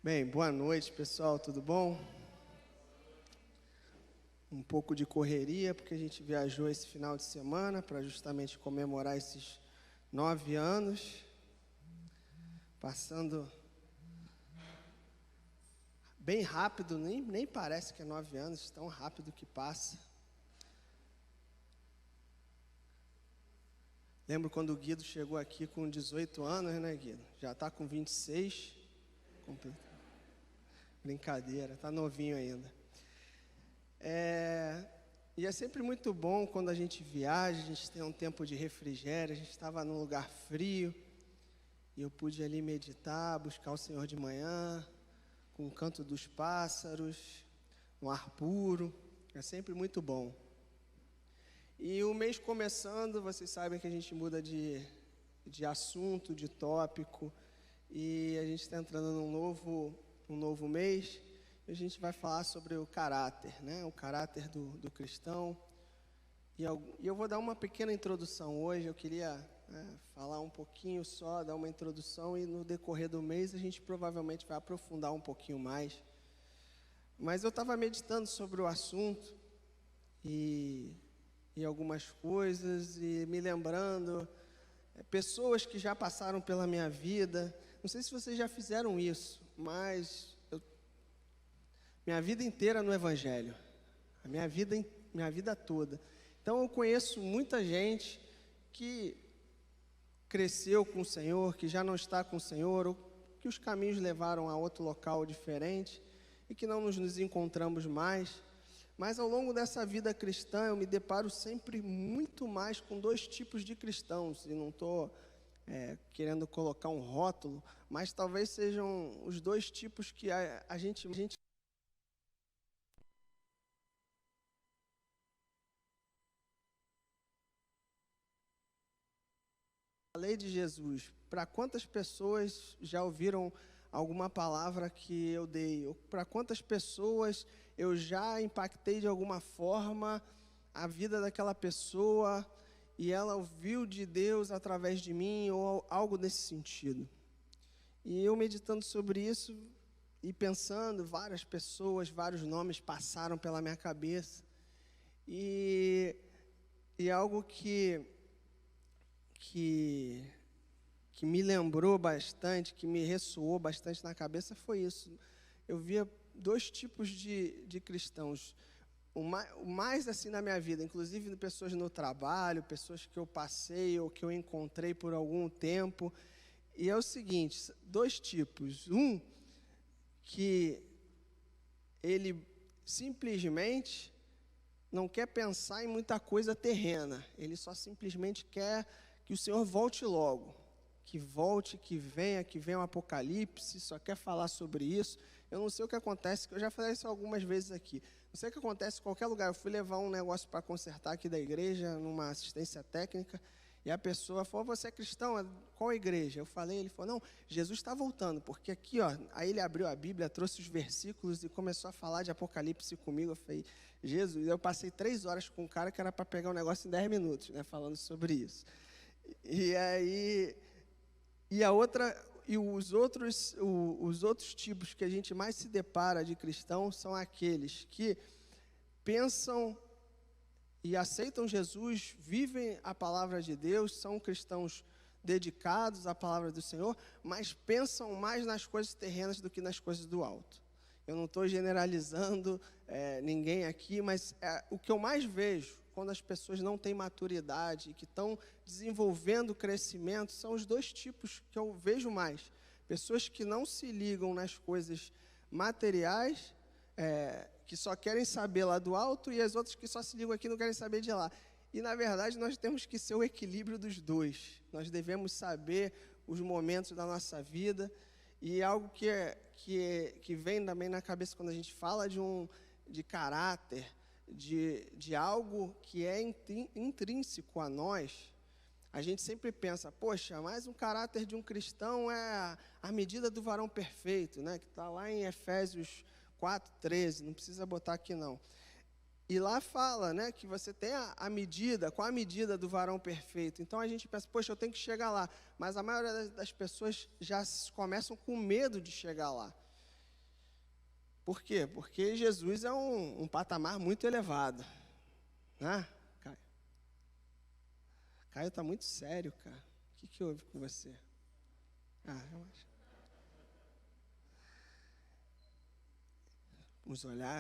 Bem, boa noite, pessoal, tudo bom? Um pouco de correria, porque a gente viajou esse final de semana para justamente comemorar esses 9 anos, passando bem rápido, nem parece que é 9 anos, tão rápido que passa. Lembro quando o Guido chegou aqui com 18 anos, né, Guido? Já está com 26. Brincadeira, está novinho ainda. E é sempre muito bom quando a gente viaja, a gente tem um tempo de refrigério. A gente estava num lugar frio e eu pude ali meditar, buscar o Senhor de manhã, com o canto dos pássaros, no ar puro. É sempre muito bom. E o mês começando, vocês sabem que a gente muda de assunto, de tópico, e a gente está entrando num novo mês, e a gente vai falar sobre o caráter, né? O caráter do cristão. E eu vou dar uma pequena introdução hoje. Eu queria falar um pouquinho só, dar uma introdução, e no decorrer do mês a gente provavelmente vai aprofundar um pouquinho mais. Mas eu estava meditando sobre o assunto e algumas coisas, e me lembrando pessoas que já passaram pela minha vida. Não sei se vocês já fizeram isso, mas minha vida inteira no Evangelho, a minha vida toda. Então eu conheço muita gente que cresceu com o Senhor, que já não está com o Senhor, ou que os caminhos levaram a outro local diferente e que não nos encontramos mais. Mas ao longo dessa vida cristã eu me deparo sempre muito mais com dois tipos de cristãos, e não estou querendo colocar um rótulo, mas talvez sejam os dois tipos que a gente A lei de Jesus. Para quantas pessoas já ouviram alguma palavra que eu dei? Ou para quantas pessoas eu já impactei de alguma forma a vida daquela pessoa e ela ouviu de Deus através de mim, ou algo nesse sentido? E eu meditando sobre isso e pensando, várias pessoas, vários nomes passaram pela minha cabeça. E algo que me lembrou bastante, que me ressoou bastante na cabeça foi isso. Eu via dois tipos de cristãos. O mais assim na minha vida, inclusive pessoas no trabalho, pessoas que eu passei ou que eu encontrei por algum tempo. E é o seguinte, dois tipos. Um, que ele simplesmente não quer pensar em muita coisa terrena. Ele só simplesmente quer que o Senhor volte logo, que volte, que venha um apocalipse, só quer falar sobre isso. Eu não sei o que acontece, que eu já falei isso algumas vezes aqui. Não sei o que acontece em qualquer lugar. Eu fui levar um negócio para consertar aqui da igreja, numa assistência técnica, e a pessoa falou: você é cristão? Qual igreja? Eu falei, ele falou: não, Jesus está voltando, porque aqui, ó. Aí ele abriu a Bíblia, trouxe os versículos e começou a falar de Apocalipse comigo. Eu falei: Jesus, eu passei 3 horas com um cara que era para pegar um negócio em 10 minutos, né, falando sobre isso. E aí, os outros tipos que a gente mais se depara de cristãos são aqueles que pensam e aceitam Jesus, vivem a palavra de Deus, são cristãos dedicados à palavra do Senhor, mas pensam mais nas coisas terrenas do que nas coisas do alto. Eu não estou generalizando ninguém aqui, mas o que eu mais vejo quando as pessoas não têm maturidade e que estão desenvolvendo crescimento, são os dois tipos que eu vejo mais. Pessoas que não se ligam nas coisas materiais, que só querem saber lá do alto, e as outras que só se ligam aqui e não querem saber de lá. E, na verdade, nós temos que ser o equilíbrio dos dois. Nós devemos saber os momentos da nossa vida. E algo que vem também na cabeça quando a gente fala de caráter, de algo que é intrínseco a nós, a gente sempre pensa: poxa, mas um caráter de um cristão é a medida do varão perfeito, né? Que está lá em Efésios 4:13, não precisa botar aqui não. E lá fala, né, que você tem a medida, qual a medida do varão perfeito. Então a gente pensa: poxa, eu tenho que chegar lá. Mas a maioria das pessoas já começam com medo de chegar lá. Por quê? Porque Jesus é um patamar muito elevado. Né, Caio? Caio está muito sério, cara. O que houve com você? Eu acho.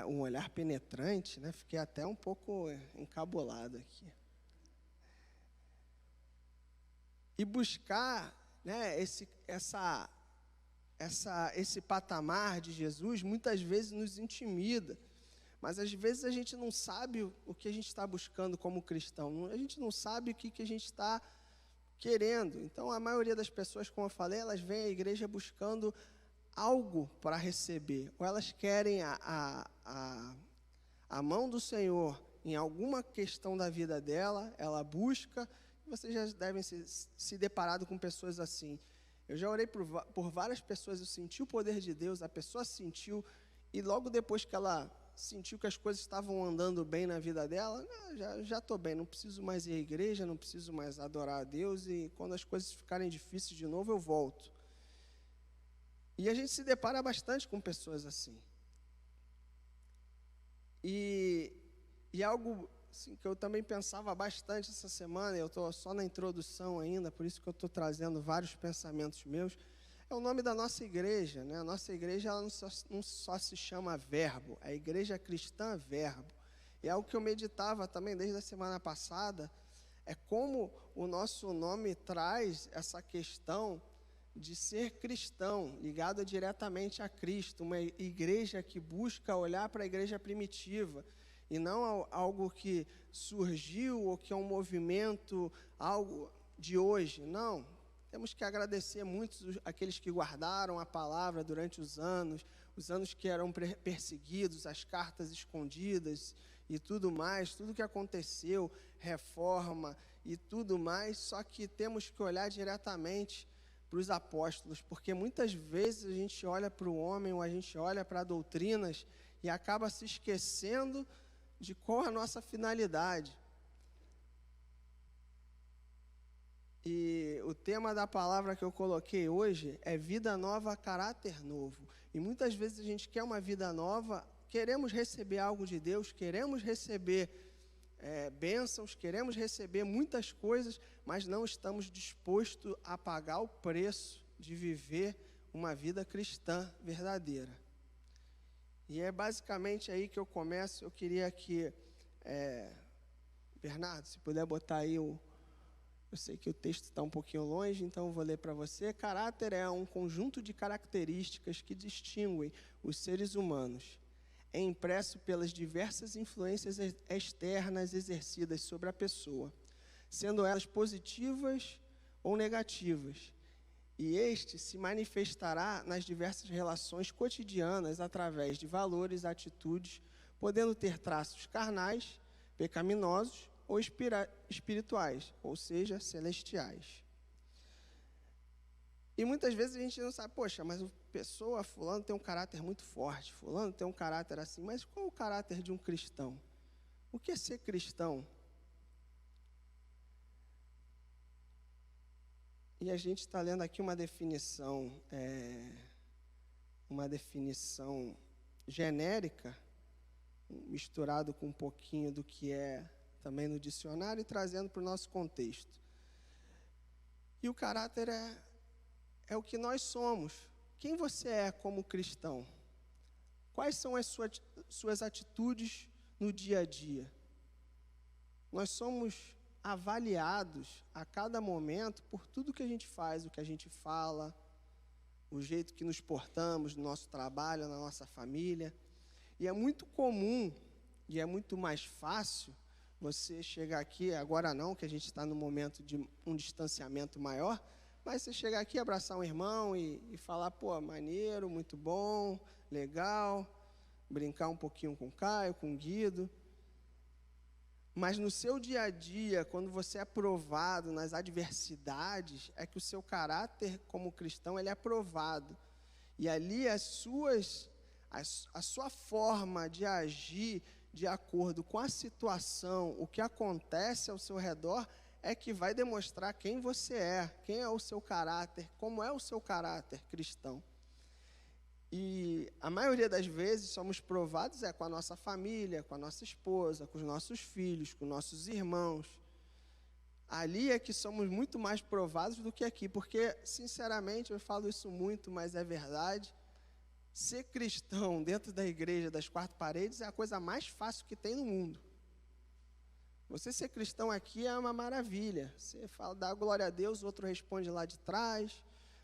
Um olhar penetrante, né? Fiquei até um pouco encabulado aqui. E buscar, né, esse patamar de Jesus, muitas vezes nos intimida. Mas às vezes a gente não sabe o que a gente está buscando como cristão. A gente não sabe o que a gente está querendo. Então, a maioria das pessoas, como eu falei, elas vêm à igreja buscando algo para receber. Ou elas querem a mão do Senhor em alguma questão da vida dela, ela busca. Vocês já devem se deparado com pessoas assim. Eu já orei por várias pessoas, eu senti o poder de Deus, a pessoa sentiu, e logo depois que ela sentiu que as coisas estavam andando bem na vida dela, já estou bem, não preciso mais ir à igreja, não preciso mais adorar a Deus, e quando as coisas ficarem difíceis de novo, eu volto. E a gente se depara bastante com pessoas assim. E algo assim, que eu também pensava bastante essa semana, eu estou só na introdução ainda, por isso que eu estou trazendo vários pensamentos meus, é o nome da nossa igreja, né? A nossa igreja ela não só se chama Verbo, a Igreja Cristã Verbo. E é algo que eu meditava também desde a semana passada, é como o nosso nome traz essa questão de ser cristão, ligado diretamente a Cristo, uma igreja que busca olhar para a igreja primitiva, e não algo que surgiu ou que é um movimento, algo de hoje, não. Temos que agradecer muito aqueles que guardaram a palavra durante os anos que eram perseguidos, as cartas escondidas e tudo mais, tudo que aconteceu, reforma e tudo mais, só que temos que olhar diretamente para os apóstolos, porque muitas vezes a gente olha para o homem ou a gente olha para doutrinas e acaba se esquecendo de qual é a nossa finalidade. E o tema da palavra que eu coloquei hoje é vida nova, caráter novo. E muitas vezes a gente quer uma vida nova, queremos receber algo de Deus, queremos receber bênçãos, queremos receber muitas coisas, mas não estamos dispostos a pagar o preço de viver uma vida cristã verdadeira. E é basicamente aí que eu começo. Eu queria que, Bernardo, se puder botar aí eu sei que o texto está um pouquinho longe, então eu vou ler para você. Caráter é um conjunto de características que distinguem os seres humanos. É impresso pelas diversas influências externas exercidas sobre a pessoa, sendo elas positivas ou negativas. E este se manifestará nas diversas relações cotidianas através de valores, atitudes, podendo ter traços carnais, pecaminosos ou espirituais, ou seja, celestiais. E muitas vezes a gente não sabe, poxa, mas fulano tem um caráter muito forte, fulano tem um caráter assim, mas qual é o caráter de um cristão? O que é ser cristão? E a gente está lendo aqui uma definição genérica, misturado com um pouquinho do que é também no dicionário e trazendo para o nosso contexto. E o caráter é o que nós somos. Quem você é como cristão? Quais são as suas atitudes no dia a dia? Nós somos avaliados a cada momento por tudo que a gente faz, o que a gente fala, o jeito que nos portamos no nosso trabalho, na nossa família. E é muito comum e é muito mais fácil você chegar aqui, agora não, que a gente está no momento de um distanciamento maior, mas você chegar aqui, abraçar um irmão e falar, pô, maneiro, muito bom, legal, brincar um pouquinho com o Caio, com o Guido. Mas no seu dia a dia, quando você é provado nas adversidades, é que o seu caráter como cristão ele é provado. E ali a sua forma de agir de acordo com a situação, o que acontece ao seu redor, é que vai demonstrar quem você é, quem é o seu caráter, como é o seu caráter cristão. E a maioria das vezes somos provados com a nossa família, com a nossa esposa, com os nossos filhos, com nossos irmãos. Ali é que somos muito mais provados do que aqui, porque, sinceramente, eu falo isso muito, mas é verdade. Ser cristão dentro da igreja, das quatro paredes, é a coisa mais fácil que tem no mundo. Você ser cristão aqui é uma maravilha. Você fala, dá glória a Deus, o outro responde lá de trás,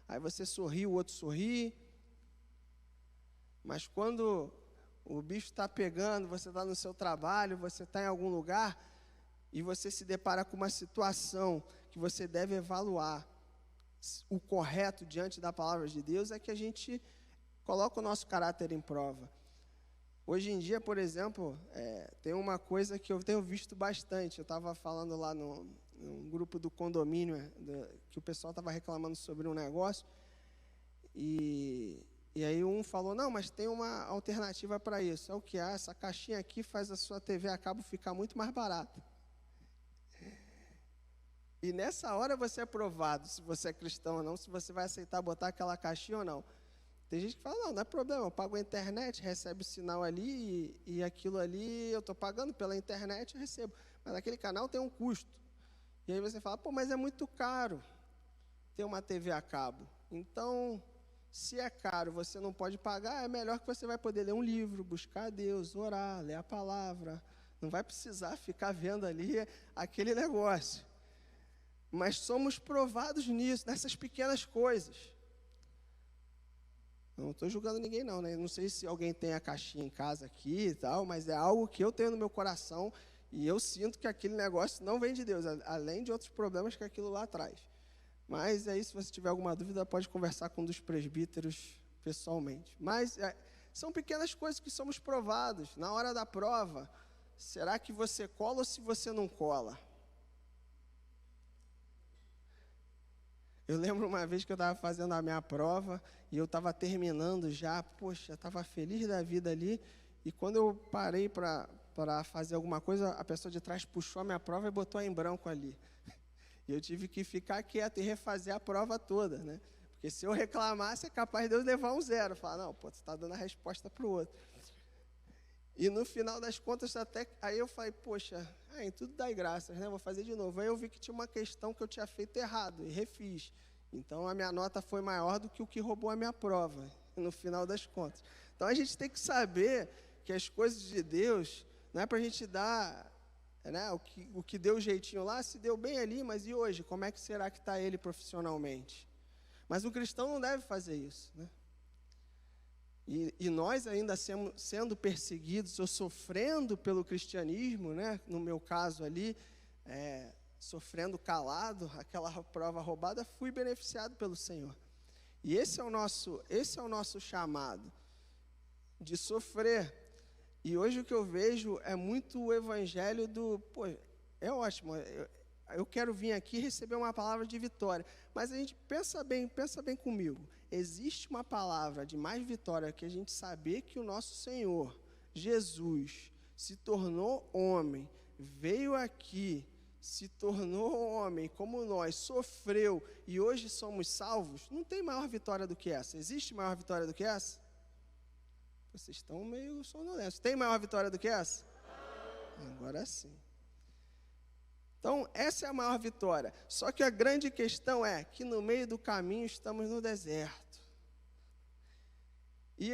aí você sorri, o outro sorri. Mas quando o bicho está pegando, você está no seu trabalho, você está em algum lugar, e você se depara com uma situação que você deve evaluar o correto diante da palavra de Deus, é que a gente coloca o nosso caráter em prova. Hoje em dia, por exemplo, tem uma coisa que eu tenho visto bastante. Eu estava falando lá num grupo do condomínio, que o pessoal estava reclamando sobre um negócio, e aí um falou, não, mas tem uma alternativa para isso. É o que há, essa caixinha aqui faz a sua TV a cabo ficar muito mais barata. E nessa hora você é provado se você é cristão ou não, se você vai aceitar botar aquela caixinha ou não. Tem gente que fala, não é problema, eu pago a internet, recebe o sinal ali, e aquilo ali eu estou pagando pela internet, eu recebo. Mas aquele canal tem um custo. E aí você fala, pô, mas é muito caro ter uma TV a cabo. Então, se é caro, você não pode pagar, é melhor que você vai poder ler um livro, buscar a Deus, orar, ler a palavra. Não vai precisar ficar vendo ali aquele negócio. Mas somos provados nisso, nessas pequenas coisas. Não estou julgando ninguém não, né? Não sei se alguém tem a caixinha em casa aqui e tal, mas é algo que eu tenho no meu coração e eu sinto que aquele negócio não vem de Deus, além de outros problemas que aquilo lá traz. Mas aí, se você tiver alguma dúvida, pode conversar com um dos presbíteros pessoalmente. Mas são pequenas coisas que somos provados. Na hora da prova, será que você cola ou se você não cola? Eu lembro uma vez que eu estava fazendo a minha prova e eu estava terminando já, poxa, estava feliz da vida ali, e quando eu parei para fazer alguma coisa, a pessoa de trás puxou a minha prova e botou em branco ali. E eu tive que ficar quieto e refazer a prova toda, né? Porque se eu reclamasse, é capaz de eu levar um 0. Falar, não, pô, você está dando a resposta para o outro. E no final das contas, aí eu falei, poxa, em tudo dá graças, né? Vou fazer de novo. Aí eu vi que tinha uma questão que eu tinha feito errado e refiz. Então, a minha nota foi maior do que o que roubou a minha prova, no final das contas. Então, a gente tem que saber que as coisas de Deus, não é para a gente dar, né, o que deu jeitinho lá, se deu bem ali, mas e hoje? Como é que será que está ele profissionalmente? Mas o cristão não deve fazer isso, né? E nós ainda sendo perseguidos ou sofrendo pelo cristianismo, né? No meu caso ali, sofrendo calado, aquela prova roubada, fui beneficiado pelo Senhor. E esse é o nosso chamado, de sofrer. E hoje o que eu vejo é muito o evangelho pô, é ótimo, eu quero vir aqui receber uma palavra de vitória. Mas a gente pensa bem comigo. Existe uma palavra de mais vitória que a gente saber que o nosso Senhor, Jesus, se tornou homem, veio aqui, se tornou homem como nós, sofreu e hoje somos salvos. Não tem maior vitória do que essa. Existe maior vitória do que essa? Vocês estão meio sonolentos. Tem maior vitória do que essa? Agora sim. Então, essa é a maior vitória. Só que a grande questão é que no meio do caminho estamos no deserto. E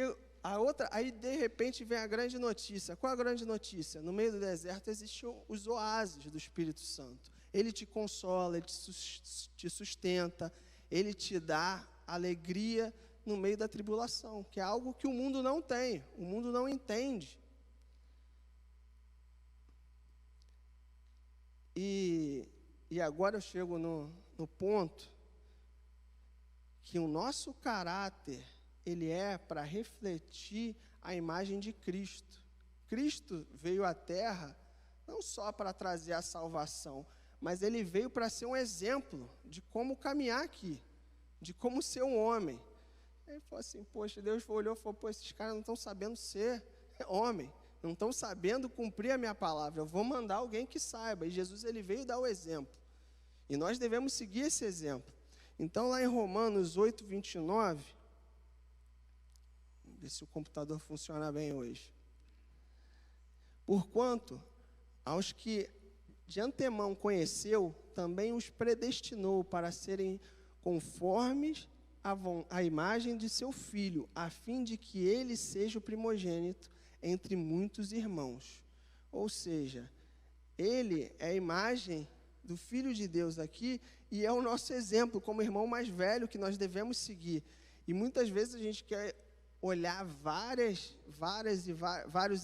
aí de repente vem a grande notícia. Qual a grande notícia? No meio do deserto existem os oásis do Espírito Santo. Ele te consola, ele te sustenta, ele te dá alegria no meio da tribulação, que é algo que o mundo não tem, o mundo não entende. E agora eu chego no ponto que o nosso caráter, ele é para refletir a imagem de Cristo. Cristo veio à Terra não só para trazer a salvação, mas ele veio para ser um exemplo de como caminhar aqui, de como ser um homem. Ele falou assim, poxa, Deus olhou e falou, pô, esses caras não estão sabendo ser homem, não estão sabendo cumprir a minha palavra, eu vou mandar alguém que saiba. E Jesus, ele veio dar o exemplo. E nós devemos seguir esse exemplo. Então, lá em Romanos 8, 29, ver se o computador funciona bem hoje. Porquanto, aos que de antemão conheceu, também os predestinou para serem conformes à imagem de seu Filho, a fim de que ele seja o primogênito entre muitos irmãos. Ou seja, ele é a imagem do Filho de Deus aqui e é o nosso exemplo como irmão mais velho que nós devemos seguir. E muitas vezes a gente quer olhar vários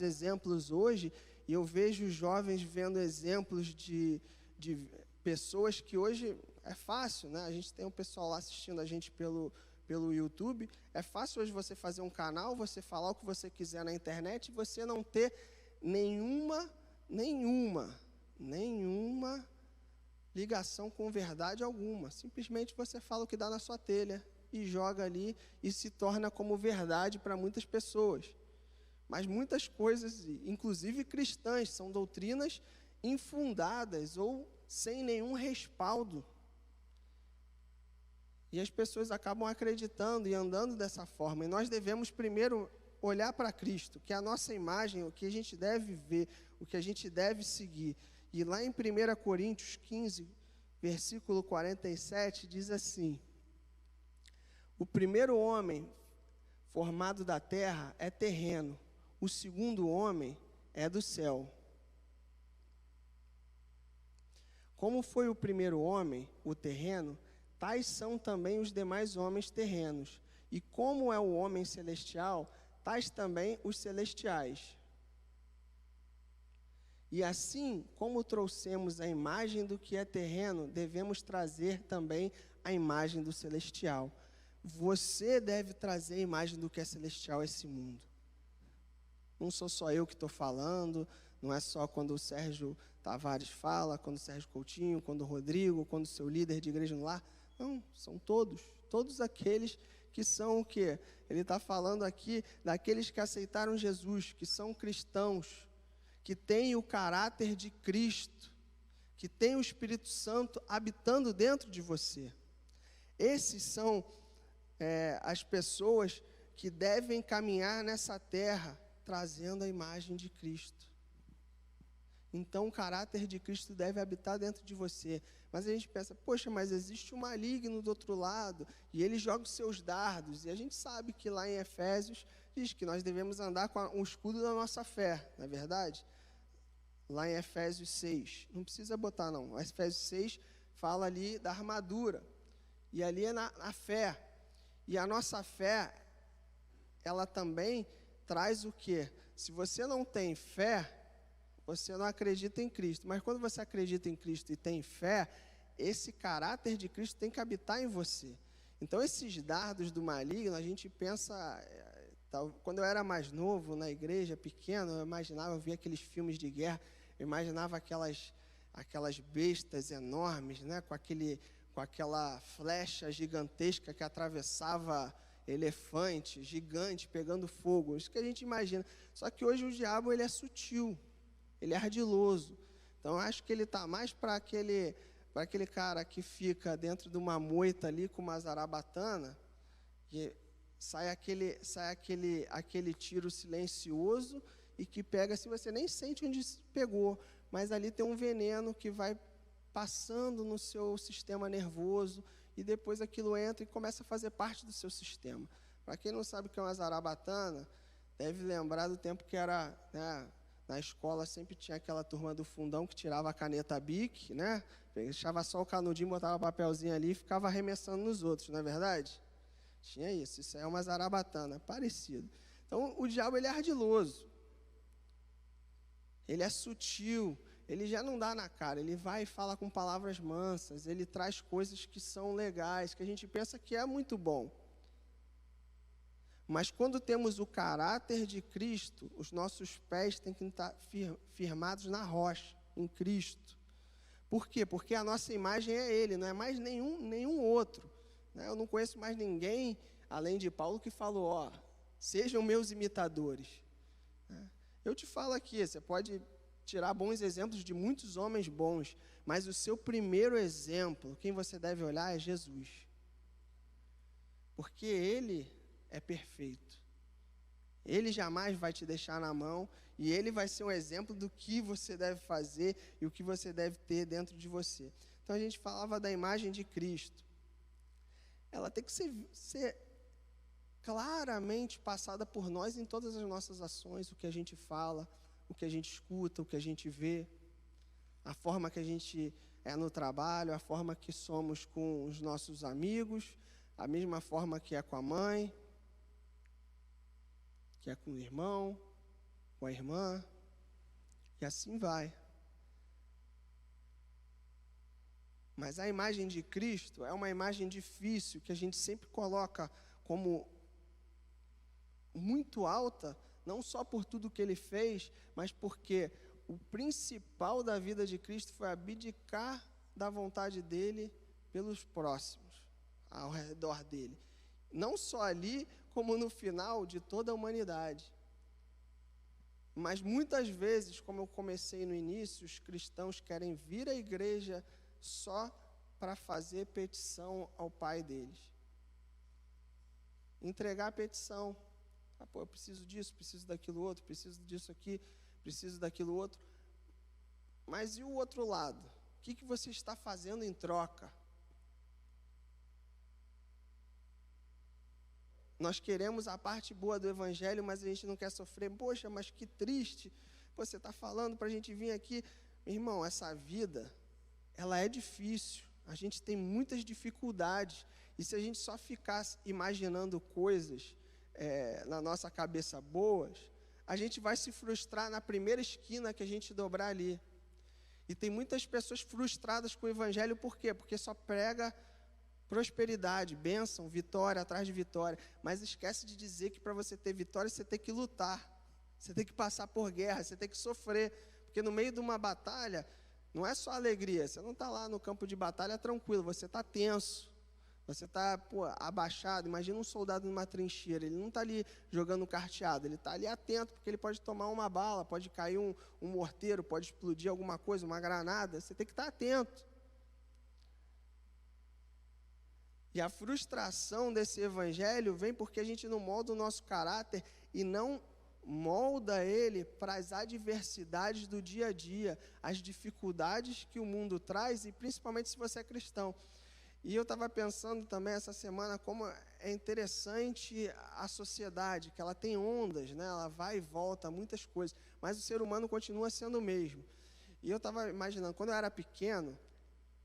exemplos hoje, e eu vejo jovens vendo exemplos de pessoas que hoje é fácil, né? A gente tem um pessoal lá assistindo a gente pelo YouTube. É fácil hoje você fazer um canal, você falar o que você quiser na internet, e você não ter nenhuma ligação com verdade alguma. Simplesmente você fala o que dá na sua telha e joga ali e se torna como verdade para muitas pessoas. Mas muitas coisas, inclusive cristãs, são doutrinas infundadas ou sem nenhum respaldo. E as pessoas acabam acreditando e andando dessa forma. E nós devemos primeiro olhar para Cristo, que é a nossa imagem, o que a gente deve ver, o que a gente deve seguir. E lá em 1 Coríntios 15, versículo 47, diz assim: o primeiro homem formado da terra é terreno, o segundo homem é do céu. Como foi o primeiro homem, o terreno, tais são também os demais homens terrenos. E como é o homem celestial, tais também os celestiais. E assim como trouxemos a imagem do que é terreno, devemos trazer também a imagem do celestial. Você deve trazer a imagem do que é celestial a esse mundo. Não sou só eu que estou falando, não é só quando o Sérgio Tavares fala, quando o Sérgio Coutinho, quando o Rodrigo, quando o seu líder de igreja no lar. Não, são todos aqueles que são o quê? Ele está falando aqui daqueles que aceitaram Jesus, que são cristãos, que têm o caráter de Cristo, que têm o Espírito Santo habitando dentro de você. Esses são as pessoas que devem caminhar nessa terra, trazendo a imagem de Cristo. Então, o caráter de Cristo deve habitar dentro de você. Mas a gente pensa, poxa, mas existe um maligno do outro lado, e ele joga os seus dardos. E a gente sabe que lá em Efésios diz que nós devemos andar com o escudo da nossa fé, não é verdade? Lá em Efésios 6, não precisa botar não, Efésios 6 fala ali da armadura, e ali é na fé. E a nossa fé, ela também traz o quê? Se você não tem fé, você não acredita em Cristo. Mas quando você acredita em Cristo e tem fé, esse caráter de Cristo tem que habitar em você. Então, esses dardos do maligno, a gente pensa... Quando eu era mais novo, na igreja, pequeno, eu via aqueles filmes de guerra, eu imaginava aquelas bestas enormes, né, com aquela flecha gigantesca que atravessava elefante, gigante, pegando fogo. Isso que a gente imagina. Só que hoje o diabo, ele é sutil. Ele é ardiloso. Então, eu acho que ele está mais para aquele cara que fica dentro de uma moita ali com uma zarabatana, que sai aquele tiro silencioso e que pega assim, você nem sente onde pegou, mas ali tem um veneno que vai passando no seu sistema nervoso e depois aquilo entra e começa a fazer parte do seu sistema. Para quem não sabe o que é uma zarabatana, deve lembrar do tempo que era... né, na escola sempre tinha aquela turma do fundão que tirava a caneta Bic, né? Deixava só o canudinho, botava papelzinho ali e ficava arremessando nos outros, não é verdade? Tinha isso aí é uma zarabatana, parecido. Então, o diabo, ele é ardiloso. Ele é sutil, ele já não dá na cara, ele vai e fala com palavras mansas, ele traz coisas que são legais, que a gente pensa que é muito bom. Mas quando temos o caráter de Cristo, os nossos pés têm que estar firmados na rocha, em Cristo. Por quê? Porque a nossa imagem é Ele, não é mais nenhum outro. Né? Eu não conheço mais ninguém, além de Paulo, que falou, sejam meus imitadores. Eu te falo aqui, você pode tirar bons exemplos de muitos homens bons, mas o seu primeiro exemplo, quem você deve olhar é Jesus. Porque Ele é perfeito. Ele jamais vai te deixar na mão e Ele vai ser um exemplo do que você deve fazer e o que você deve ter dentro de você. Então, a gente falava da imagem de Cristo. Ela tem que ser claramente passada por nós em todas as nossas ações, o que a gente fala, o que a gente escuta, o que a gente vê, a forma que a gente é no trabalho, a forma que somos com os nossos amigos, a mesma forma que é com a mãe, que é com o irmão, com a irmã, e assim vai. Mas a imagem de Cristo é uma imagem difícil, que a gente sempre coloca como muito alta, não só por tudo que Ele fez, mas porque o principal da vida de Cristo foi abdicar da vontade dEle pelos próximos, ao redor dEle. Não só ali, como no final de toda a humanidade. Mas muitas vezes, como eu comecei no início, os cristãos querem vir à igreja só para fazer petição ao Pai deles. Entregar a petição. Eu preciso disso, preciso daquilo outro, preciso disso aqui, preciso daquilo outro. Mas e o outro lado? O que você está fazendo em troca? Nós queremos a parte boa do Evangelho, mas a gente não quer sofrer. Poxa, mas que triste. Você está falando para a gente vir aqui. Irmão, essa vida, ela é difícil. A gente tem muitas dificuldades. E se a gente só ficar imaginando coisas na nossa cabeça boas, a gente vai se frustrar na primeira esquina que a gente dobrar ali. E tem muitas pessoas frustradas com o Evangelho, por quê? Porque só prega prosperidade, bênção, vitória atrás de vitória, mas esquece de dizer que para você ter vitória, você tem que lutar, você tem que passar por guerra, você tem que sofrer, porque no meio de uma batalha, não é só alegria, você não está lá no campo de batalha tranquilo, você está tenso, você está abaixado. Imagina um soldado numa trincheira, ele não está ali jogando carteado, ele está ali atento, porque ele pode tomar uma bala, pode cair um morteiro, pode explodir alguma coisa, uma granada, você tem que estar atento. E a frustração desse evangelho vem porque a gente não molda o nosso caráter e não molda ele para as adversidades do dia a dia, as dificuldades que o mundo traz, e principalmente se você é cristão. E eu estava pensando também essa semana como é interessante a sociedade, que ela tem ondas, né? Ela vai e volta, muitas coisas, mas o ser humano continua sendo o mesmo. E eu estava imaginando, quando eu era pequeno,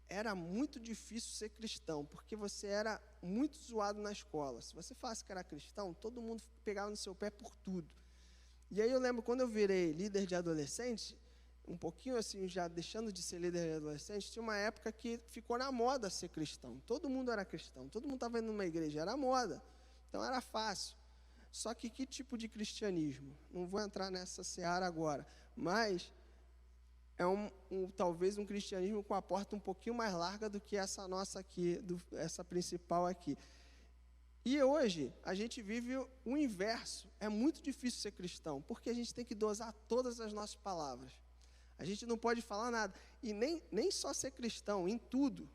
era muito difícil ser cristão, porque você era muito zoado na escola. Se você falasse que era cristão, todo mundo pegava no seu pé por tudo. E aí eu lembro, quando eu virei líder de adolescente, um pouquinho assim, já deixando de ser líder de adolescente, tinha uma época que ficou na moda ser cristão. Todo mundo era cristão, todo mundo estava indo numa igreja, era moda. Então era fácil. Só que tipo de cristianismo? Não vou entrar nessa seara agora, mas é talvez um cristianismo com a porta um pouquinho mais larga do que essa nossa aqui, essa principal aqui. E hoje, a gente vive o inverso. É muito difícil ser cristão, porque a gente tem que dosar todas as nossas palavras. A gente não pode falar nada. E nem só ser cristão, em tudo.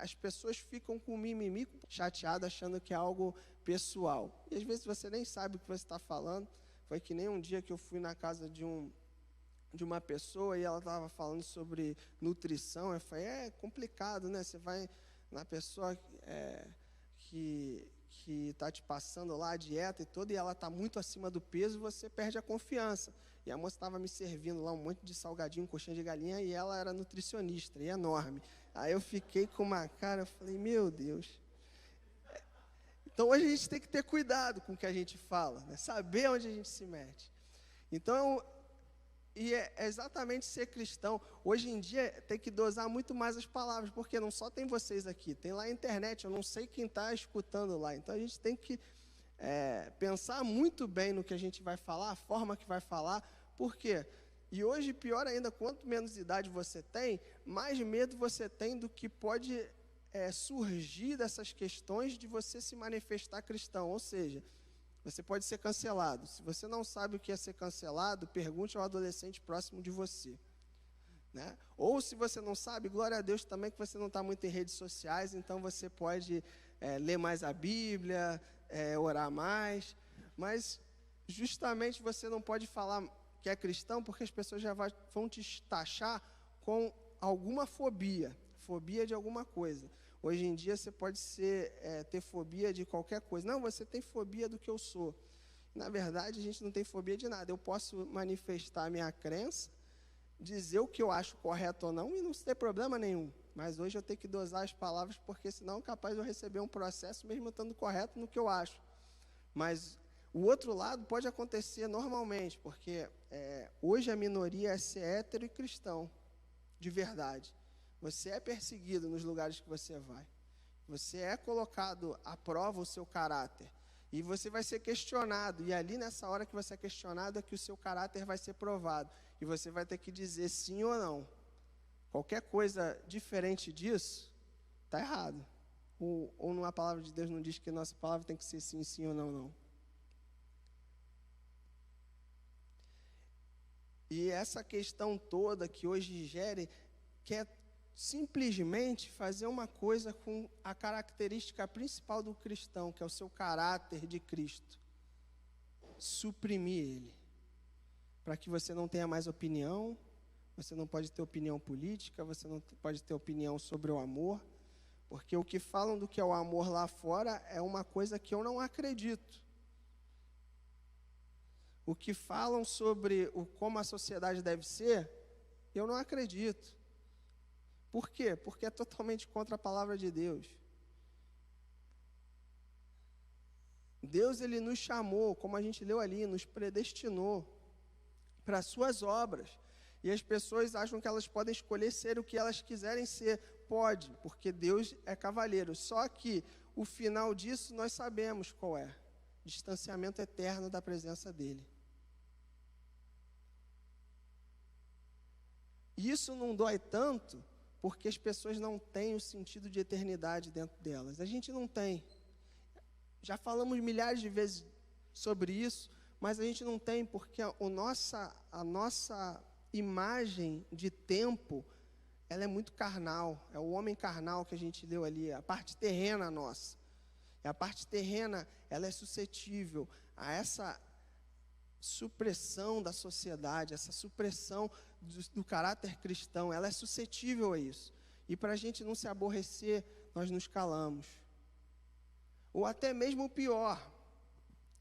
As pessoas ficam com mimimi, chateadas, achando que é algo pessoal. E às vezes você nem sabe o que você está falando. Foi que nem um dia que eu fui na casa de uma pessoa e ela estava falando sobre nutrição. Eu falei, é complicado, né? Você vai na pessoa que está te passando lá a dieta e toda, e ela está muito acima do peso, você perde a confiança. E a moça estava me servindo lá um monte de salgadinho, coxinha de galinha, e ela era nutricionista, e enorme. Aí eu fiquei com uma cara, eu falei, meu Deus. Então hoje a gente tem que ter cuidado com o que a gente fala, né? Saber onde a gente se mete. Então, e é exatamente ser cristão. Hoje em dia tem que dosar muito mais as palavras, porque não só tem vocês aqui, tem lá a internet, eu não sei quem está escutando lá. Então a gente tem que pensar muito bem no que a gente vai falar, a forma que vai falar. Por quê? E hoje, pior ainda, quanto menos idade você tem, mais medo você tem do que pode surgir dessas questões de você se manifestar cristão. Ou seja, você pode ser cancelado. Se você não sabe o que é ser cancelado, pergunte ao adolescente próximo de você. Né? Ou se você não sabe, glória a Deus também que você não está muito em redes sociais, então você pode ler mais a Bíblia, orar mais. Mas Justamente você não pode falar que é cristão, porque as pessoas já vão te taxar com alguma fobia de alguma coisa. Hoje em dia você pode ter fobia de qualquer coisa. Não, você tem fobia do que eu sou. Na verdade, a gente não tem fobia de nada. Eu posso manifestar a minha crença, dizer o que eu acho correto ou não, e não ter problema nenhum. Mas hoje eu tenho que dosar as palavras, porque senão é capaz de eu receber um processo, mesmo estando correto no que eu acho. Mas o outro lado pode acontecer normalmente, porque hoje a minoria é ser hétero e cristão, de verdade. Você é perseguido nos lugares que você vai. Você é colocado à prova o seu caráter. E você vai ser questionado. E ali nessa hora que você é questionado é que o seu caráter vai ser provado. E você vai ter que dizer sim ou não. Qualquer coisa diferente disso, está errado. Ou numa palavra de Deus não diz que a nossa palavra tem que ser sim, sim ou não, não. E essa questão toda que hoje gere, quer simplesmente fazer uma coisa com a característica principal do cristão, que é o seu caráter de Cristo. Suprimir ele. Para que você não tenha mais opinião, você não pode ter opinião política, você não pode ter opinião sobre o amor, porque o que falam do que é o amor lá fora é uma coisa que eu não acredito. O que falam sobre como a sociedade deve ser, eu não acredito. Por quê? Porque é totalmente contra a palavra de Deus. Deus, Ele nos chamou, como a gente leu ali, nos predestinou para as suas obras. E as pessoas acham que elas podem escolher ser o que elas quiserem ser. Pode, porque Deus é cavalheiro. Só que o final disso nós sabemos qual é. Distanciamento eterno da presença dEle. Isso não dói tanto, porque as pessoas não têm o sentido de eternidade dentro delas. A gente não tem. Já falamos milhares de vezes sobre isso, mas a gente não tem, porque a nossa imagem de tempo, ela é muito carnal. É o homem carnal que a gente leu ali, a parte terrena nossa. E a parte terrena, ela é suscetível a essa supressão da sociedade, essa supressão do caráter cristão, ela é suscetível a isso. E para a gente não se aborrecer, nós nos calamos. Ou até mesmo o pior,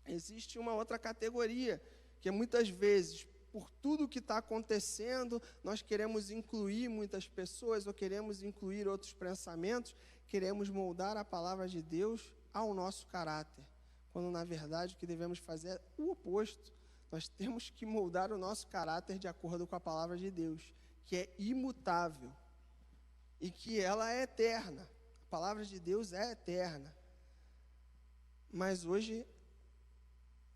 existe uma outra categoria, que muitas vezes, por tudo que está acontecendo, nós queremos incluir muitas pessoas, ou queremos incluir outros pensamentos, queremos moldar a palavra de Deus ao nosso caráter, quando na verdade o que devemos fazer é o oposto. Nós temos que moldar o nosso caráter de acordo com a palavra de Deus, que é imutável e que ela é eterna. A palavra de Deus é eterna. Mas hoje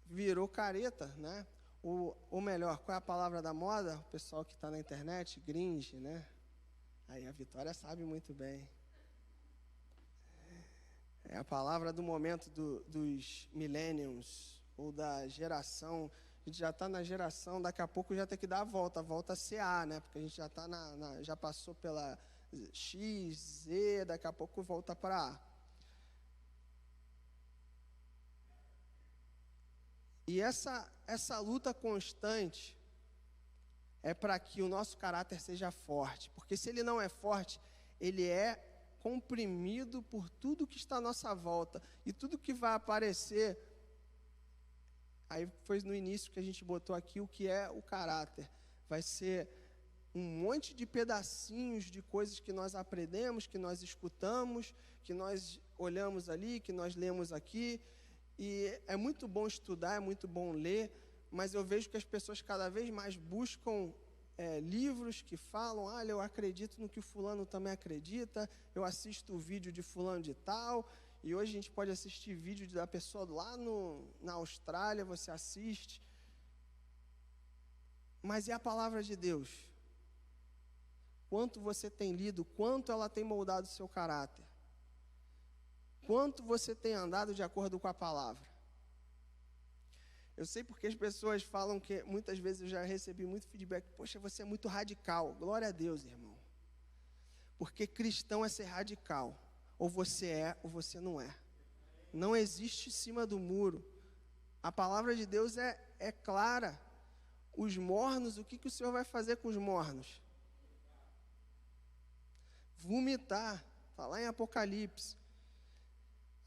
virou careta, né? Ou melhor, qual é a palavra da moda? O pessoal que está na internet, cringe, né? Aí a Vitória sabe muito bem. É a palavra do momento dos millennials, ou da geração. A gente já está na geração, daqui a pouco já tem que dar a volta CA, né? Porque a gente já está já passou pela X, Z, daqui a pouco volta para A. E essa luta constante é para que o nosso caráter seja forte. Porque se ele não é forte, ele é comprimido por tudo que está à nossa volta. E tudo que vai aparecer, aí foi no início que a gente botou aqui o que é o caráter. Vai ser um monte de pedacinhos de coisas que nós aprendemos, que nós escutamos, que nós olhamos ali, que nós lemos aqui. E é muito bom estudar, é muito bom ler, mas eu vejo que as pessoas cada vez mais buscam livros que falam, olha, eu acredito no que o fulano também acredita, eu assisto o vídeo de fulano de tal, e hoje a gente pode assistir vídeo da pessoa lá na Austrália, você assiste. Mas e a palavra de Deus? Quanto você tem lido, quanto ela tem moldado o seu caráter? Quanto você tem andado de acordo com a palavra? Eu sei porque as pessoas falam que, muitas vezes eu já recebi muito feedback, poxa, você é muito radical. Glória a Deus, irmão. Porque cristão é ser radical. Ou você é, ou você não é. Não existe em cima do muro A palavra de Deus é clara. Os mornos, o que o Senhor vai fazer com os mornos? Vomitar. Está lá em Apocalipse.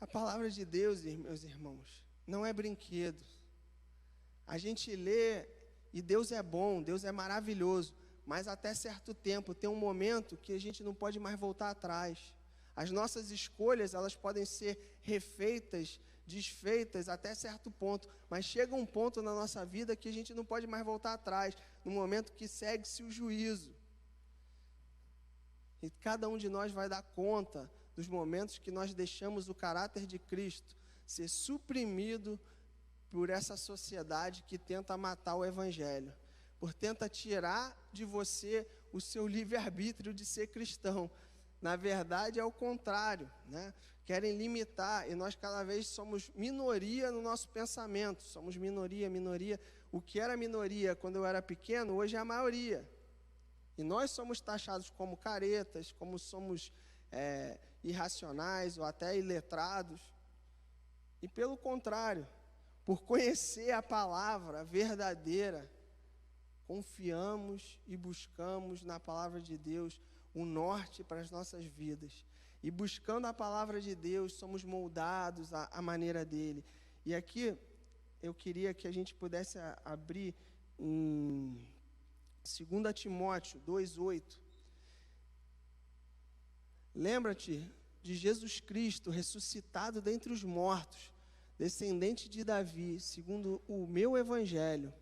A palavra de Deus, meus irmãos, não é brinquedo. A gente lê e Deus é bom, Deus é maravilhoso, mas até certo tempo tem um momento que a gente não pode mais voltar atrás. As nossas escolhas, elas podem ser refeitas, desfeitas até certo ponto, mas chega um ponto na nossa vida que a gente não pode mais voltar atrás, no momento que segue-se o juízo. E cada um de nós vai dar conta dos momentos que nós deixamos o caráter de Cristo ser suprimido por essa sociedade que tenta matar o Evangelho, por tenta tirar de você o seu livre-arbítrio de ser cristão. Na verdade, é o contrário, né? Querem limitar, e nós cada vez somos minoria no nosso pensamento, somos minoria. O que era minoria quando eu era pequeno, hoje é a maioria. E nós somos taxados como caretas, como somos irracionais ou até iletrados. E pelo contrário, por conhecer a palavra verdadeira, confiamos e buscamos na palavra de Deus o norte para as nossas vidas. E buscando a palavra de Deus, somos moldados à maneira dele. E aqui, eu queria que a gente pudesse abrir em 2 Timóteo 2,8. Lembra-te de Jesus Cristo, ressuscitado dentre os mortos, descendente de Davi, segundo o meu evangelho,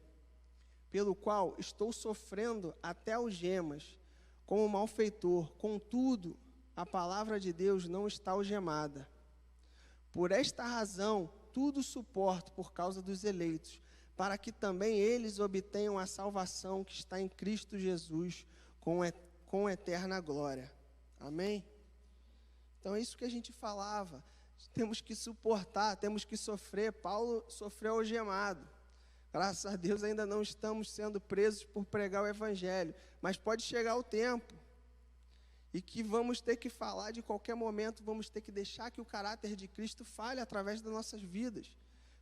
pelo qual estou sofrendo até algemas, como malfeitor. Contudo, a palavra de Deus não está algemada. Por esta razão, tudo suporto por causa dos eleitos, para que também eles obtenham a salvação que está em Cristo Jesus, com eterna glória. Amém? Então é isso que a gente falava. Temos que suportar, temos que sofrer. Paulo sofreu algemado. Graças a Deus ainda não estamos sendo presos por pregar o Evangelho, mas pode chegar o tempo e que vamos ter que falar de qualquer momento, vamos ter que deixar que o caráter de Cristo fale através das nossas vidas.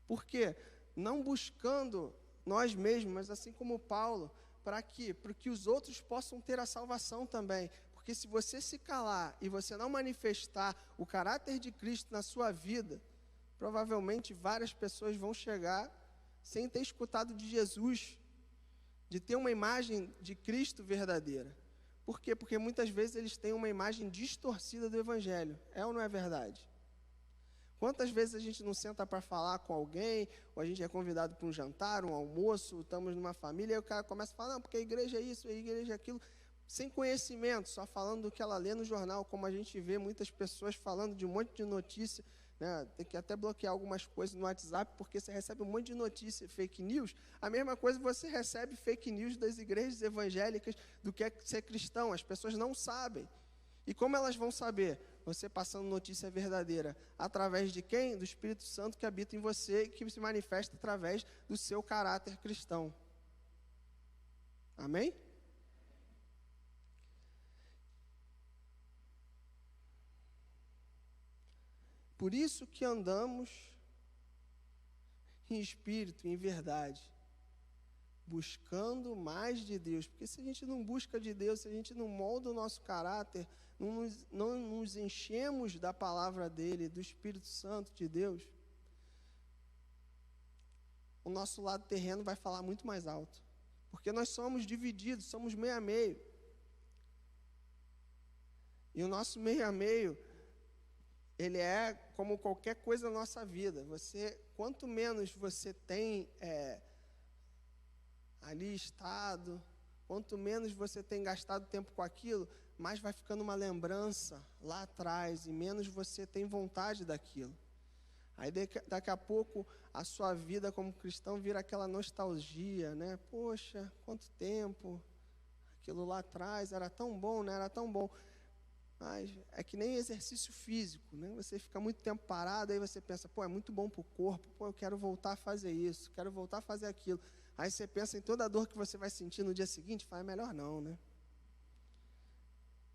Por quê? Não buscando nós mesmos, mas assim como Paulo, para que os outros possam ter a salvação também. Porque se você se calar e você não manifestar o caráter de Cristo na sua vida, provavelmente várias pessoas vão chegar sem ter escutado de Jesus, de ter uma imagem de Cristo verdadeira. Por quê? Porque muitas vezes eles têm uma imagem distorcida do Evangelho. É ou não é verdade? Quantas vezes a gente não senta para falar com alguém, ou a gente é convidado para um jantar, um almoço, estamos numa família, e o cara começa a falar, não, porque a igreja é isso, a igreja é aquilo, sem conhecimento, só falando do que ela lê no jornal, como a gente vê muitas pessoas falando de um monte de notícia, né? Tem que até bloquear algumas coisas no WhatsApp, porque você recebe um monte de notícia, fake news. A mesma coisa você recebe fake news das igrejas evangélicas do que é ser cristão. As pessoas não sabem. E como elas vão saber? Você passando notícia verdadeira. Através de quem? Do Espírito Santo que habita em você e que se manifesta através do seu caráter cristão. Amém? Por isso que andamos em espírito, em verdade, buscando mais de Deus. Porque se a gente não busca de Deus, se a gente não molda o nosso caráter, não nos enchemos da palavra dEle, do Espírito Santo de Deus, o nosso lado terreno vai falar muito mais alto. Porque nós somos divididos, somos meio a meio. E o nosso meio a meio, ele é como qualquer coisa na nossa vida. Quanto menos você tem ali estado, quanto menos você tem gastado tempo com aquilo, mais vai ficando uma lembrança lá atrás e menos você tem vontade daquilo. Aí daqui a pouco a sua vida como cristão vira aquela nostalgia, né? Poxa, quanto tempo, aquilo lá atrás era tão bom, né? Era tão bom. Mas é que nem exercício físico, né? Você fica muito tempo parado, aí você pensa, pô, é muito bom para o corpo, pô, eu quero voltar a fazer isso, quero voltar a fazer aquilo. Aí você pensa em toda a dor que você vai sentir no dia seguinte, fala, é melhor não, né?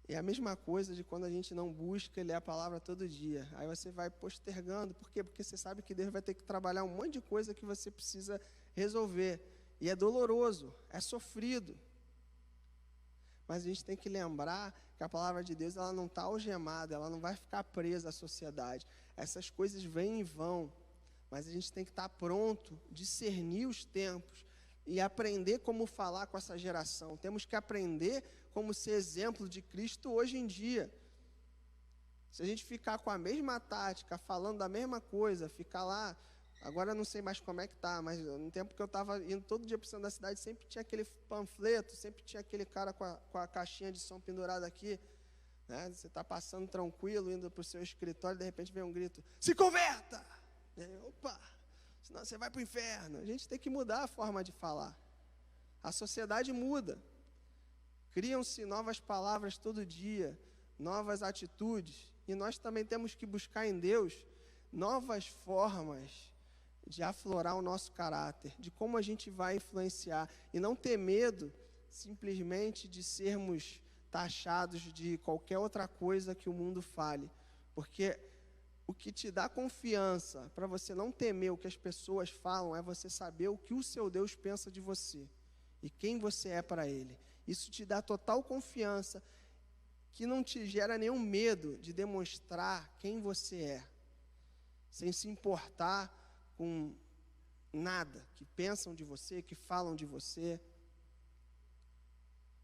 E a mesma coisa de quando a gente não busca ler a palavra todo dia. Aí você vai postergando. Por quê? Porque você sabe que Deus vai ter que trabalhar um monte de coisa que você precisa resolver. E é doloroso, é sofrido. Mas a gente tem que lembrar que a palavra de Deus ela não está algemada, ela não vai ficar presa à sociedade. Essas coisas vêm e vão. Mas a gente tem que estar pronto, discernir os tempos e aprender como falar com essa geração. Temos que aprender como ser exemplo de Cristo hoje em dia. Se a gente ficar com a mesma tática, falando da mesma coisa, ficar lá, agora eu não sei mais como é que está, mas no tempo que eu estava indo todo dia para o centro da cidade, sempre tinha aquele panfleto, sempre tinha aquele cara com a caixinha de som pendurada aqui, né? Você está passando tranquilo, indo para o seu escritório, de repente vem um grito, se converta! Opa, senão você vai para o inferno. A gente tem que mudar a forma de falar. A sociedade muda. Criam-se novas palavras todo dia, novas atitudes, e nós também temos que buscar em Deus novas formas de aflorar o nosso caráter, de como a gente vai influenciar, e não ter medo simplesmente de sermos taxados de qualquer outra coisa que o mundo fale, porque o que te dá confiança para você não temer o que as pessoas falam é você saber o que o seu Deus pensa de você e quem você é para Ele. Isso te dá total confiança, que não te gera nenhum medo de demonstrar quem você é, sem se importar com nada que pensam de você, que falam de você.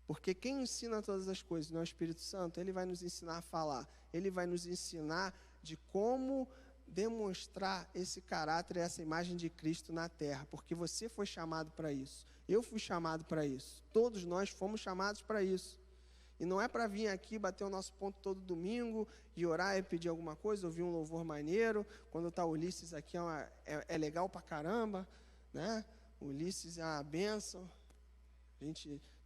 Porque quem ensina todas as coisas não é o Espírito Santo, ele vai nos ensinar a falar, ele vai nos ensinar de como demonstrar esse caráter, essa imagem de Cristo na terra, porque você foi chamado para isso, eu fui chamado para isso, todos nós fomos chamados para isso. E não é para vir aqui bater o nosso ponto todo domingo e orar e pedir alguma coisa, ouvir um louvor maneiro. Quando está o Ulisses aqui é legal pra caramba, né? O Ulisses é uma bênção.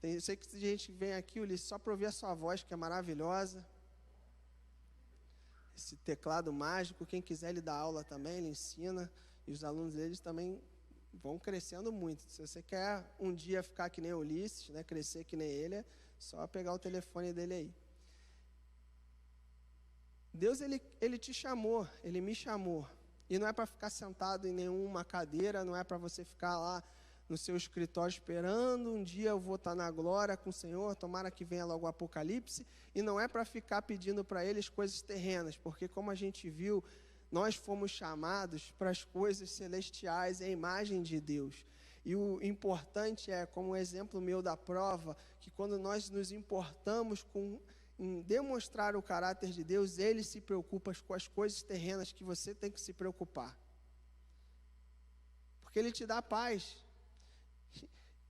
Eu sei que a gente vem aqui, Ulisses, só para ouvir a sua voz, que é maravilhosa. Esse teclado mágico, quem quiser ele dá aula também, ele ensina. E os alunos deles também vão crescendo muito. Se você quer um dia ficar que nem o Ulisses, né, crescer que nem ele, é só pegar o telefone dele aí. Deus, ele te chamou, ele me chamou. E não é para ficar sentado em nenhuma cadeira, não é para você ficar lá no seu escritório esperando, um dia eu vou estar na glória com o Senhor, tomara que venha logo o Apocalipse, e não é para ficar pedindo para Ele as coisas terrenas, porque como a gente viu, nós fomos chamados para as coisas celestiais, a imagem de Deus. E o importante é, como um exemplo meu da prova, que quando nós nos importamos em demonstrar o caráter de Deus, Ele se preocupa com as coisas terrenas que você tem que se preocupar. Porque Ele te dá paz.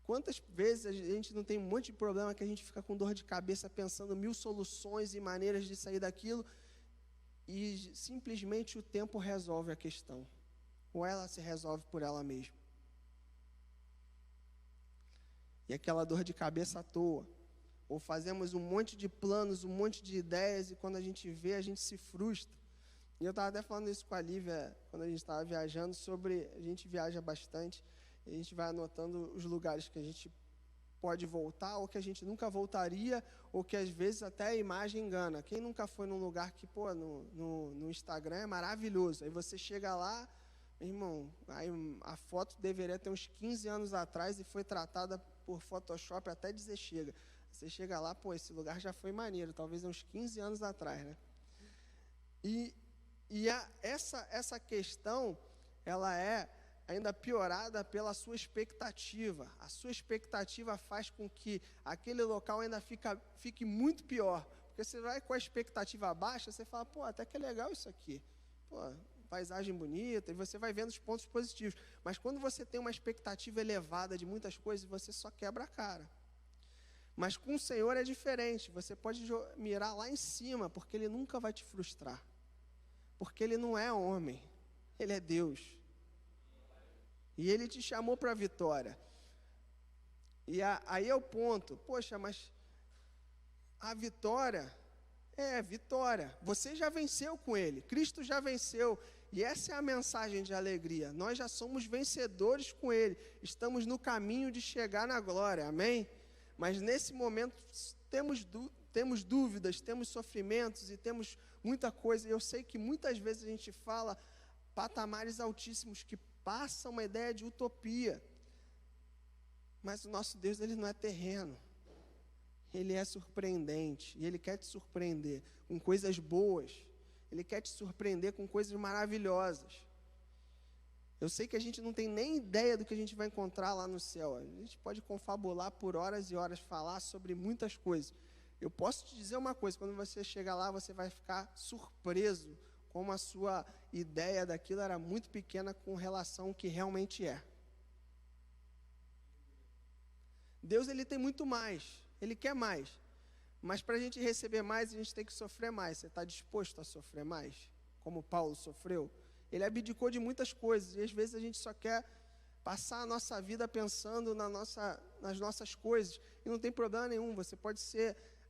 Quantas vezes a gente não tem um monte de problema que a gente fica com dor de cabeça pensando 1000 soluções e maneiras de sair daquilo e simplesmente o tempo resolve a questão. Ou ela se resolve por ela mesma. E aquela dor de cabeça à toa. Ou fazemos um monte de planos, um monte de ideias e quando a gente vê, a gente se frustra. E eu estava até falando isso com a Lívia quando a gente estava viajando a gente viaja bastante. A gente vai anotando os lugares que a gente pode voltar, ou que a gente nunca voltaria, ou que às vezes até a imagem engana. Quem nunca foi num lugar que, no Instagram é maravilhoso, aí você chega lá, irmão, aí a foto deveria ter uns 15 anos atrás e foi tratada por Photoshop até dizer chega. Você chega lá, esse lugar já foi maneiro, talvez uns 15 anos atrás, né? Essa questão, ela é ainda piorada pela sua expectativa. A sua expectativa faz com que aquele local ainda fique muito pior. Porque você vai com a expectativa baixa, você fala, até que é legal isso aqui. Paisagem bonita, e você vai vendo os pontos positivos. Mas quando você tem uma expectativa elevada de muitas coisas, você só quebra a cara. Mas com o Senhor é diferente. Você pode mirar lá em cima, porque Ele nunca vai te frustrar. Porque Ele não é homem, Ele é Deus. E Ele te chamou para a vitória. E aí é o ponto. Mas a vitória é vitória. Você já venceu com Ele. Cristo já venceu. E essa é a mensagem de alegria. Nós já somos vencedores com Ele. Estamos no caminho de chegar na glória. Amém? Mas nesse momento temos dúvidas, temos sofrimentos e temos muita coisa. E eu sei que muitas vezes a gente fala patamares altíssimos que passam uma ideia de utopia. Mas o nosso Deus, ele não é terreno. Ele é surpreendente. E ele quer te surpreender com coisas boas. Ele quer te surpreender com coisas maravilhosas. Eu sei que a gente não tem nem ideia do que a gente vai encontrar lá no céu. A gente pode confabular por horas e horas, falar sobre muitas coisas. Eu posso te dizer uma coisa, quando você chegar lá, você vai ficar surpreso como a sua ideia daquilo era muito pequena com relação ao que realmente é. Deus, ele tem muito mais, ele quer mais. Mas para a gente receber mais, a gente tem que sofrer mais. Você está disposto a sofrer mais? Como Paulo sofreu? Ele abdicou de muitas coisas, e às vezes a gente só quer passar a nossa vida pensando nas nossas coisas, e não tem problema nenhum, você pode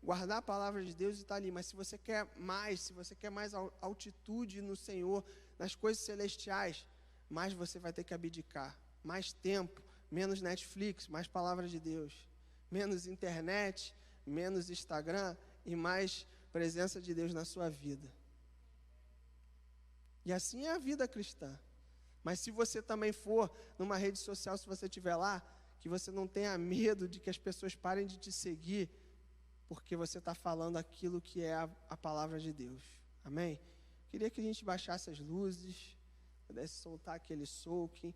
guardar a palavra de Deus e estar ali, mas se você quer mais altitude no Senhor, nas coisas celestiais, mais você vai ter que abdicar, mais tempo, menos Netflix, mais palavra de Deus, menos internet, menos Instagram e mais presença de Deus na sua vida. E assim é a vida cristã. Mas se você também for numa rede social, se você estiver lá, que você não tenha medo de que as pessoas parem de te seguir, porque você está falando aquilo que é a palavra de Deus. Amém? Queria que a gente baixasse as luzes, pudesse soltar aquele soaking.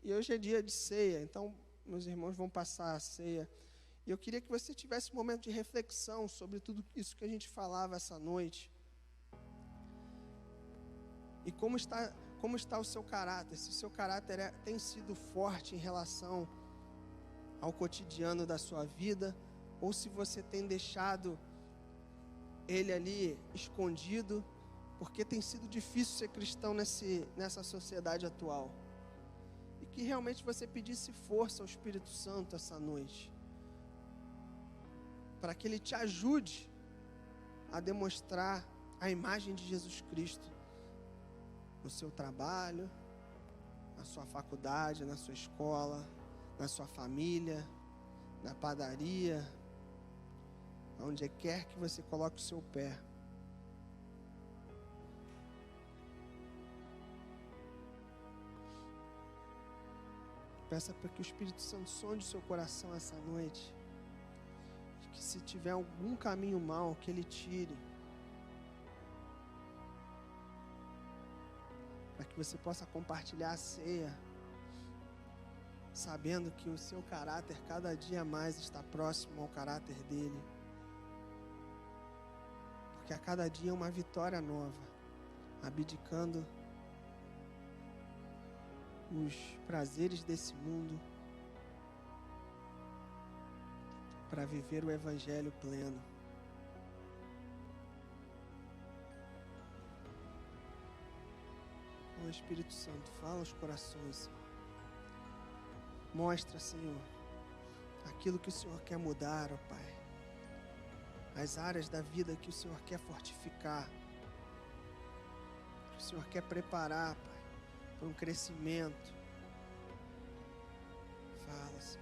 E hoje é dia de ceia, então meus irmãos vão passar a ceia. E eu queria que você tivesse um momento de reflexão sobre tudo isso que a gente falava essa noite. E como está o seu caráter? Se o seu caráter tem sido forte em relação ao cotidiano da sua vida, ou se você tem deixado ele ali escondido, porque tem sido difícil ser cristão nessa sociedade atual. E que realmente você pedisse força ao Espírito Santo essa noite, para que ele te ajude a demonstrar a imagem de Jesus Cristo no seu trabalho, na sua faculdade, na sua escola, na sua família, na padaria, onde quer que você coloque o seu pé. Peça para que o Espírito Santo sonde o seu coração essa noite, e que se tiver algum caminho mau, que ele tire, para que você possa compartilhar a ceia, sabendo que o seu caráter cada dia mais está próximo ao caráter dele, porque a cada dia é uma vitória nova, abdicando os prazeres desse mundo para viver o Evangelho pleno. Ó Espírito Santo, fala aos corações, Senhor. Mostra, Senhor, aquilo que o Senhor quer mudar, ó Pai. As áreas da vida que o Senhor quer fortificar, que o Senhor quer preparar, Pai, para um crescimento. Fala, Senhor.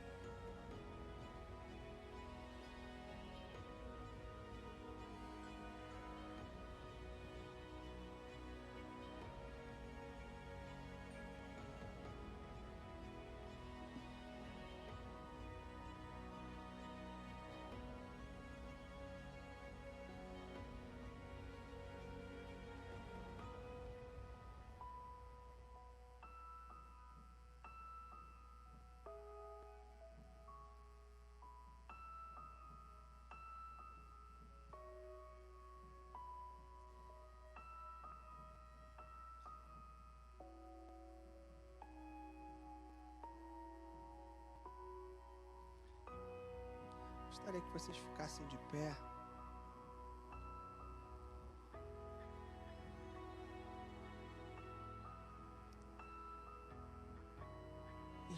Gostaria que vocês ficassem de pé.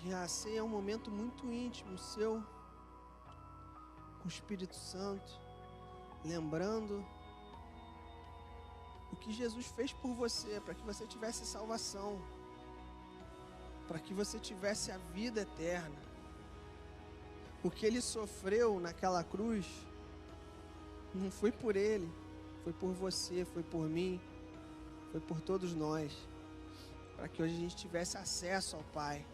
E a ceia é um momento muito íntimo seu, com o Espírito Santo, lembrando o que Jesus fez por você, para que você tivesse salvação, para que você tivesse a vida eterna. O que ele sofreu naquela cruz Não foi por ele, foi por você, foi por mim, foi por todos nós, para que hoje a gente tivesse acesso ao Pai.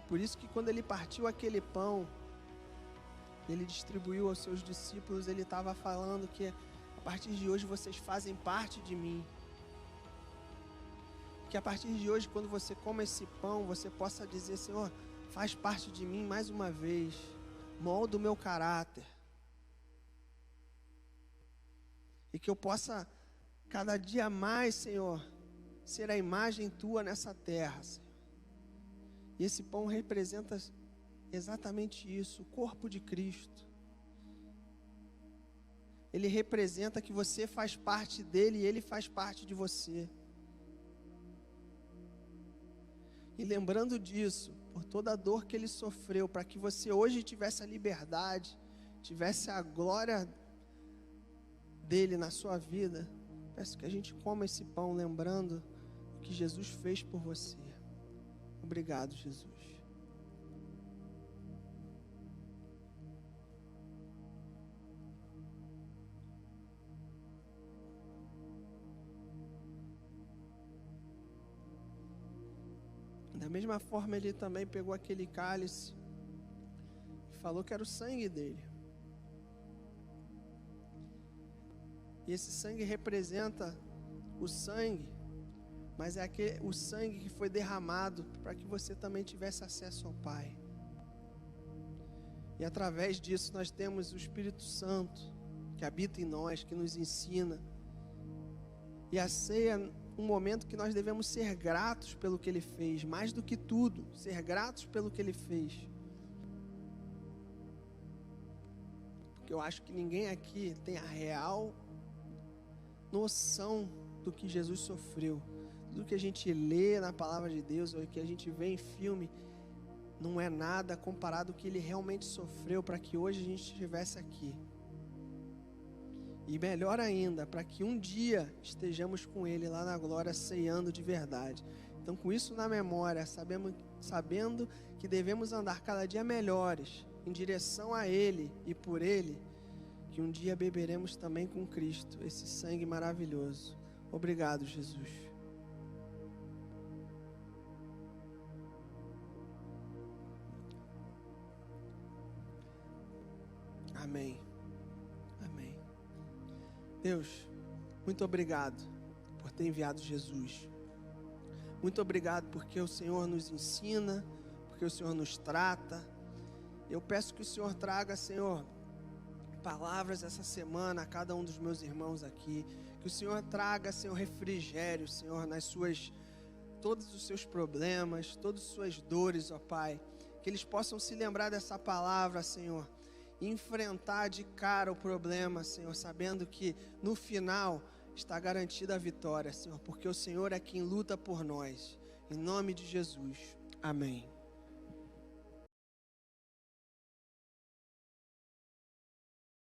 Por isso que quando ele partiu aquele pão, ele distribuiu aos seus discípulos, ele estava falando que a partir de hoje vocês fazem parte de mim. Que a partir de hoje, quando você come esse pão, você possa dizer: Senhor, faz parte de mim mais uma vez, molda o meu caráter. E que eu possa, cada dia mais, Senhor, ser a imagem Tua nessa terra, Senhor. E esse pão representa exatamente isso, o corpo de Cristo. Ele representa que você faz parte dele e ele faz parte de você. E lembrando disso, por toda a dor que ele sofreu, para que você hoje tivesse a liberdade, tivesse a glória dele na sua vida, peço que a gente coma esse pão lembrando o que Jesus fez por você. Obrigado, Jesus. Da mesma forma, ele também pegou aquele cálice e falou que era o sangue dele. E esse sangue representa o sangue, mas é o sangue que foi derramado para que você também tivesse acesso ao Pai. E através disso nós temos o Espírito Santo que habita em nós, que nos ensina. E a ceia, um momento que nós devemos ser gratos pelo que Ele fez, mais do que tudo, ser gratos pelo que Ele fez. Porque eu acho que ninguém aqui tem a real noção do que Jesus sofreu. Tudo que a gente lê na palavra de Deus, ou que a gente vê em filme, não é nada comparado ao que Ele realmente sofreu para que hoje a gente estivesse aqui. E melhor ainda, para que um dia estejamos com Ele lá na glória, ceando de verdade. Então, com isso na memória, sabendo que devemos andar cada dia melhores, em direção a Ele e por Ele, que um dia beberemos também com Cristo, esse sangue maravilhoso. Obrigado, Jesus. Amém. Amém. Deus, muito obrigado por ter enviado Jesus. Muito obrigado porque o Senhor nos ensina, porque o Senhor nos trata. Eu peço que o Senhor traga, Senhor, palavras essa semana a cada um dos meus irmãos aqui. Que o Senhor traga, Senhor, refrigério, Senhor, todos os seus problemas, todas as suas dores, ó Pai. Que eles possam se lembrar dessa palavra, Senhor, e enfrentar de cara o problema, Senhor, sabendo que no final está garantida a vitória, Senhor, porque o Senhor é quem luta por nós. Em nome de Jesus. Amém.